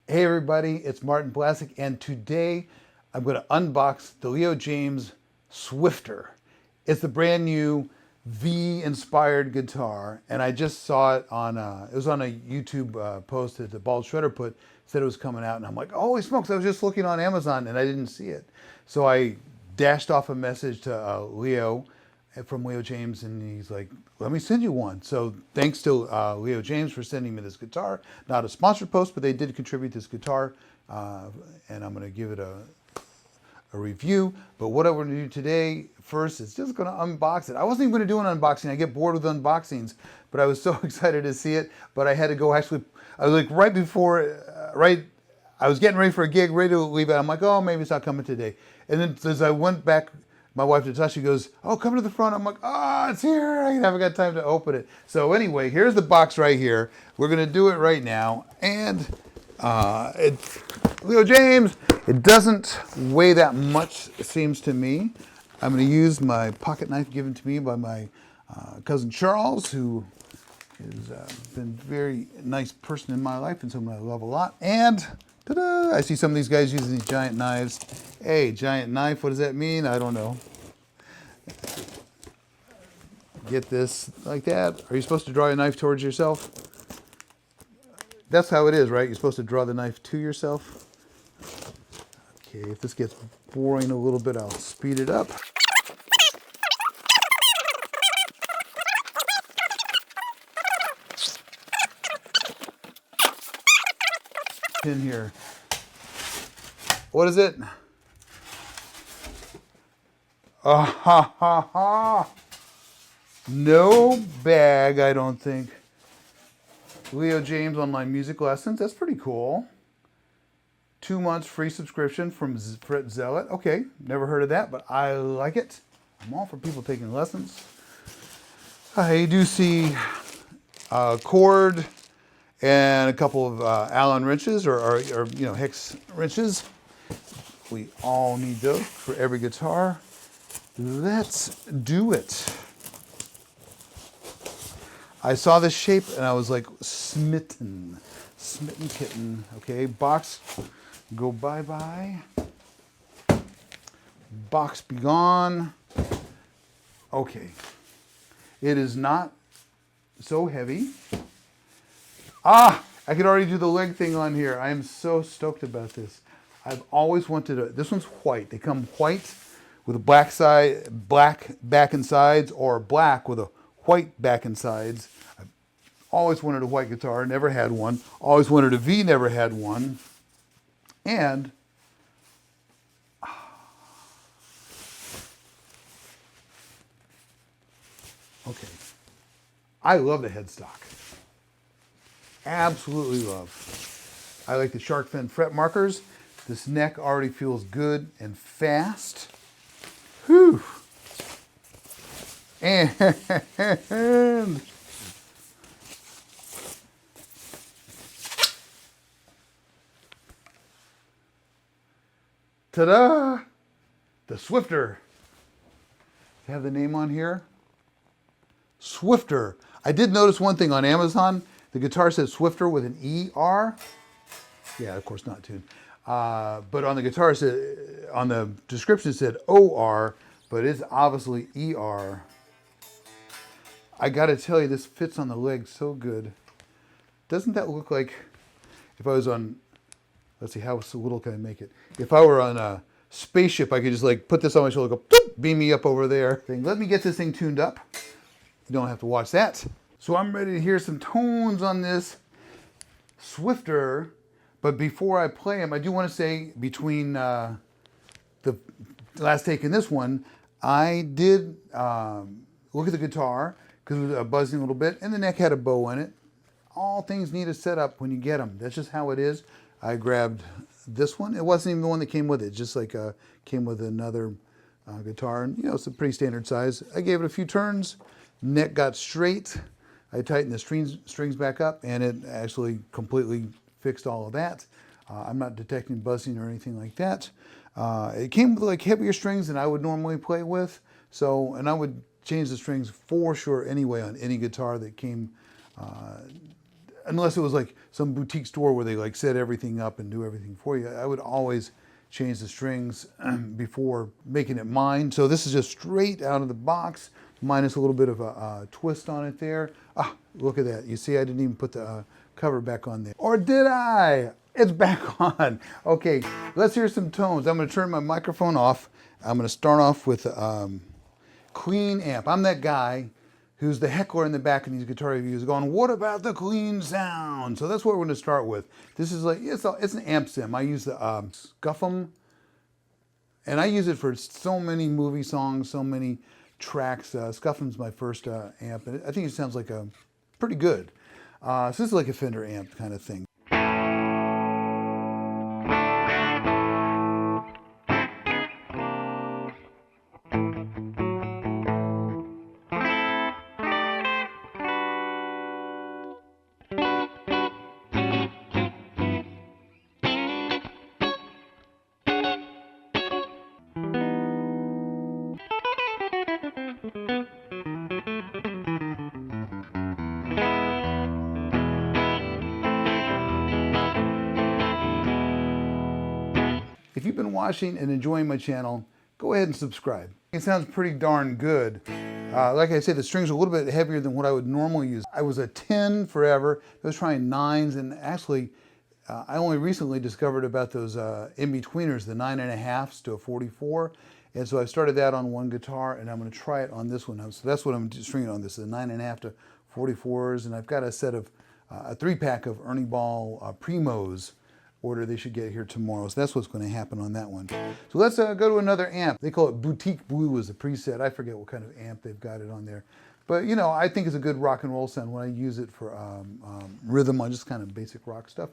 Hey everybody, it's Martin Blasick, and today I'm going to unbox the Leo Jaymz Swifter. It's the brand new V-inspired guitar, and I just saw it on, it was on a YouTube post that the Bald Shredder put, said it was coming out, and I'm like, holy smokes, I was just looking on Amazon and I didn't see it. So I dashed off a message to Leo from Leo Jaymz, and he's like, let me send you one. So thanks to Leo Jaymz for sending me this guitar. Not a sponsored post, but they did contribute this guitar, and I'm going to give it a review. But what I'm going to do today first is just going to unbox it. I wasn't even going to do an unboxing. I get bored with unboxings, but I was so excited to see it. But I had to go actually, I was like right before, I was getting ready for a gig, ready to leave it. I'm like, oh, maybe it's not coming today. And then as I went back, my wife Natasha goes, oh, come to the front. I'm like, oh, it's here. I haven't got time to open it. So anyway, here's the box right here. We're going to do it right now. And it's Leo Jaymz. It doesn't weigh that much, it seems to me. I'm going to use my pocket knife given to me by my cousin Charles, who has been a very nice person in my life and someone I love a lot. And ta-da! I see some of these guys using these giant knives. Hey, giant knife, what does that mean? I don't know. Get this like that. Are you supposed to draw a knife towards yourself? That's how it is, right? You're supposed to draw the knife to yourself. Okay, if this gets boring a little bit, I'll speed it up. In here. What is it? Ha ha ha. No bag, I don't think. Leo Jaymz online music lessons. That's pretty cool. 2 months free subscription from Fred Zealot. Okay, never heard of that, but I like it. I'm all for people taking lessons. I do see a cord and a couple of Allen wrenches or you know, hex wrenches. We all need those for every guitar. Let's do it. I saw this shape and I was like smitten kitten. Okay, box, go bye-bye. Box be gone. Okay, it is not so heavy. Ah, I could already do the leg thing on here. I am so stoked about this. I've always wanted a, this one's white. They come white with a black back and sides, or black with a white back and sides. I've always wanted a white guitar, never had one. Always wanted a V, never had one. And okay, I love the headstock. Absolutely love. I like the shark fin fret markers. This neck already feels good and fast. Whew. And ta-da! The Swifter. They have the name on here. Swifter. I did notice one thing on Amazon. The guitar says Swifter with an E-R. Yeah, of course not tuned. But on the guitar, on the description it said O-R, but it's obviously E-R. I gotta tell you, this fits on the leg so good. Doesn't that look like, if I was on, let's see, how little can I make it? If I were on a spaceship, I could just like put this on my shoulder, go, boop, beam me up over there. Let me get this thing tuned up. You don't have to watch that. So I'm ready to hear some tones on this Swifter. But before I play them, I do want to say between the last take and this one, I did look at the guitar because it was buzzing a little bit, and the neck had a bow in it. All things need a setup when you get them. That's just how it is. I grabbed this one. It wasn't even the one that came with it. Just like came with another guitar, and you know, it's a pretty standard size. I gave it a few turns. Neck got straight. I tightened the strings back up, and it actually completely fixed all of that. I'm not detecting buzzing or anything like that. It came with like heavier strings than I would normally play with. So, and I would change the strings for sure anyway on any guitar that came unless it was like some boutique store where they like set everything up and do everything for you, I would always change the strings before making it mine. So this is just straight out of the box, minus a little bit of a twist on it there. Ah, look at that. You see, I didn't even put the cover back on there. Or did I? It's back on. Okay, let's hear some tones. I'm gonna turn my microphone off. I'm gonna start off with clean amp. I'm that guy who's the heckler in the back of these guitar reviews going, what about the clean sound? So that's what we're gonna start with. This is like, it's an amp sim. I use the Scuffum, and I use it for so many movie songs, so many tracks. Scuffum's my first amp, and I think it sounds like pretty good. So this is like a Fender amp kind of thing. If you've been watching and enjoying my channel, go ahead and subscribe. It sounds pretty darn good. Like I said, the strings are a little bit heavier than what I would normally use. I was a 10 forever. I was trying 9s, and actually, I only recently discovered about those in-betweeners, the 9.5s to a 44. And so I started that on one guitar, and I'm going to try it on this one. So that's what I'm stringing on this, the 9.5 to 44s. And I've got a set of, a 3-pack of Ernie Ball Primos order they should get here tomorrow. So that's what's going to happen on that one. So let's go to another amp. They call it Boutique Blue as a preset. I forget what kind of amp they've got it on there. But, you know, I think it's a good rock and roll sound when I use it for rhythm on just kind of basic rock stuff.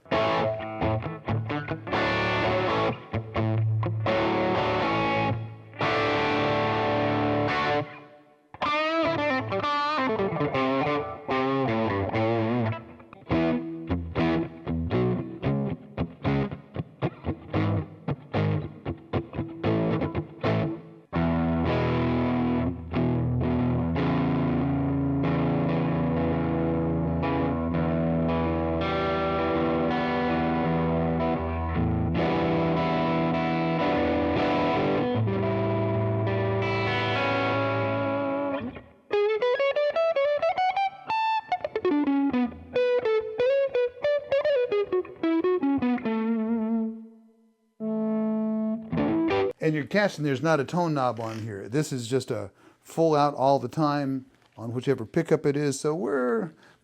And you're catching there's not a tone knob on here. This is just a full out all the time on whichever pickup it is. So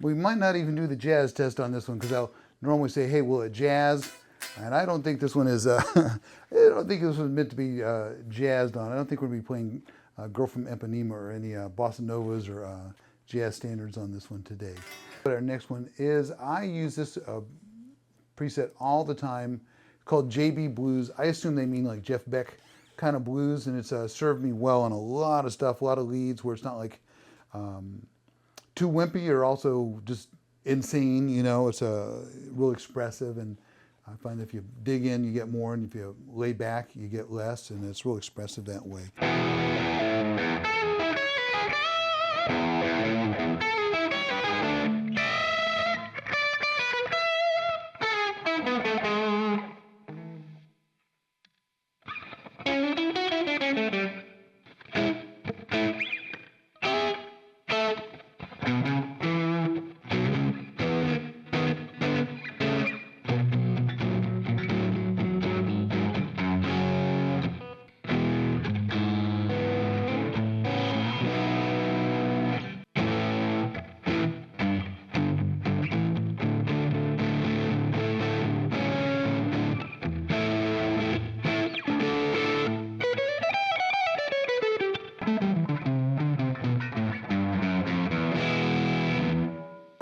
we might not even do the jazz test on this one, because I'll normally say, hey, will it jazz? And I don't think this one is, I don't think this was meant to be jazzed on. I don't think we're going to be playing Girl from Ipanema or any bossa novas or jazz standards on this one today. But our next one is, I use this preset all the time, called JB Blues. I assume they mean like Jeff Beck kind of blues, and it's served me well on a lot of stuff, a lot of leads where it's not like too wimpy or also just insane, you know. It's real expressive, and I find that if you dig in, you get more, and if you lay back, you get less, and it's real expressive that way.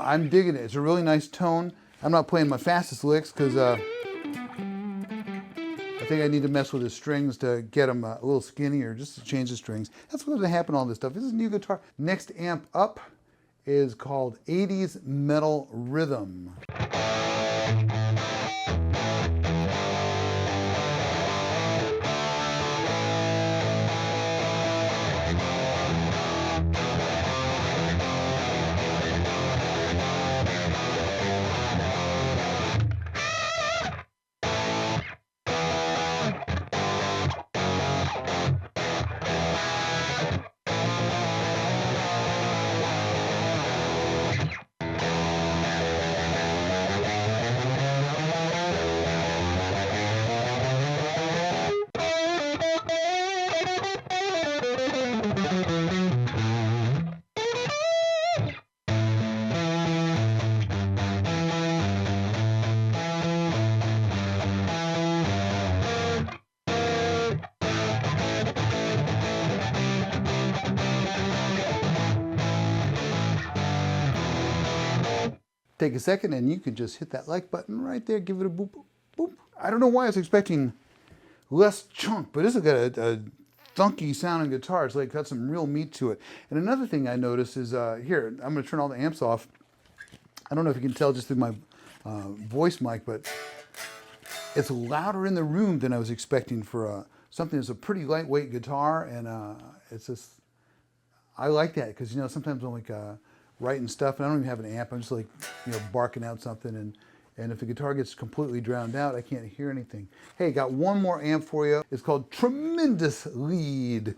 I'm digging it. It's a really nice tone. I'm not playing my fastest licks because I think I need to mess with the strings to get them a little skinnier, just to change the strings. That's what's going to happen on this stuff. This is a new guitar. Next amp up is called 80s Metal Rhythm. take a second and you can just hit that like button right there. Give it a boop, boop. I don't know why I was expecting less chunk, but this has got a thunky sounding guitar. It's like got some real meat to it. And another thing I noticed is, here, I'm going to turn all the amps off. I don't know if you can tell just through my voice mic, but it's louder in the room than I was expecting for something that's a pretty lightweight guitar. And it's just, I like that because, you know, sometimes I'm like writing stuff and I don't even have an amp. I'm just like, you know, barking out something. And if the guitar gets completely drowned out, I can't hear anything. Hey, got one more amp for you. It's called Tremendous Lead.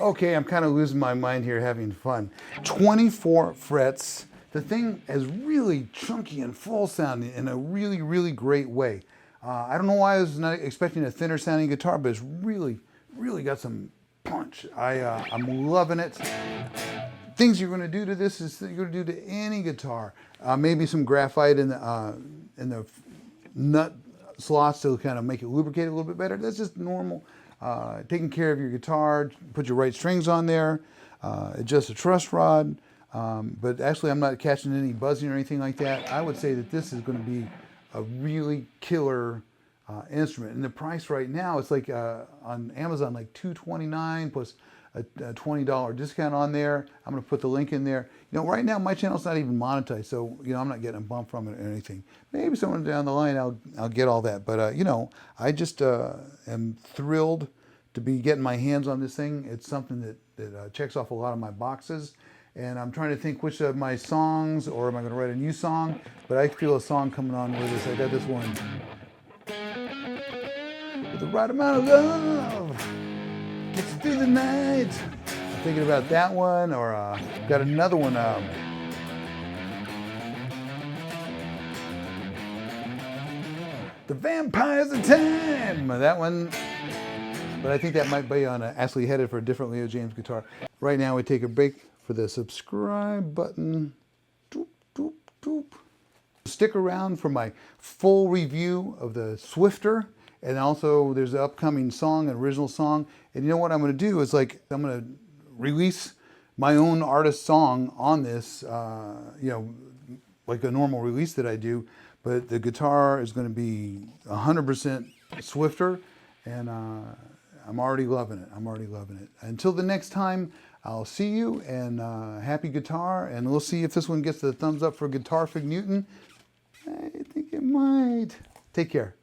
Okay, I'm kind of losing my mind here having fun. 24 frets. The thing is really chunky and full sounding in a really, really great way. I don't know why I was not expecting a thinner sounding guitar, but it's really, really got some punch. I'm loving it. Things you're going to do to this is that you're going to do to any guitar. Maybe some graphite in the nut slots to kind of make it lubricate a little bit better. That's just normal. Taking care of your guitar, put your right strings on there, adjust the truss rod. But actually I'm not catching any buzzing or anything like that. I would say that this is going to be a really killer instrument. And the price right now, it's like on Amazon, like $229 plus a $20 discount on there. I'm going to put the link in there. You know, right now my channel's not even monetized, so you know I'm not getting a bump from it or anything. Maybe someone down the line I'll get all that. But you know, I just am thrilled to be getting my hands on this thing. It's something that checks off a lot of my boxes. And I'm trying to think which of my songs, or am I going to write a new song? But I feel a song coming on with this. I got this one. With the right amount of love gets through the night. I'm thinking about that one, or got another one. The Vampires of Time. That one. But I think that might be on actually headed for a different Leo Jaymz guitar. Right now we take a break for the subscribe button. Doop, doop, doop. Stick around for my full review of the Swifter. And also there's an upcoming song, an original song. And you know what I'm going to do is like, I'm going to release my own artist song on this, you know, like a normal release that I do. But the guitar is going to be 100% Swifter. And I'm already loving it. I'm already loving it. Until the next time, I'll see you, and happy guitar. And we'll see if this one gets the thumbs up for Guitar Fig Newton. I think it might. Take care.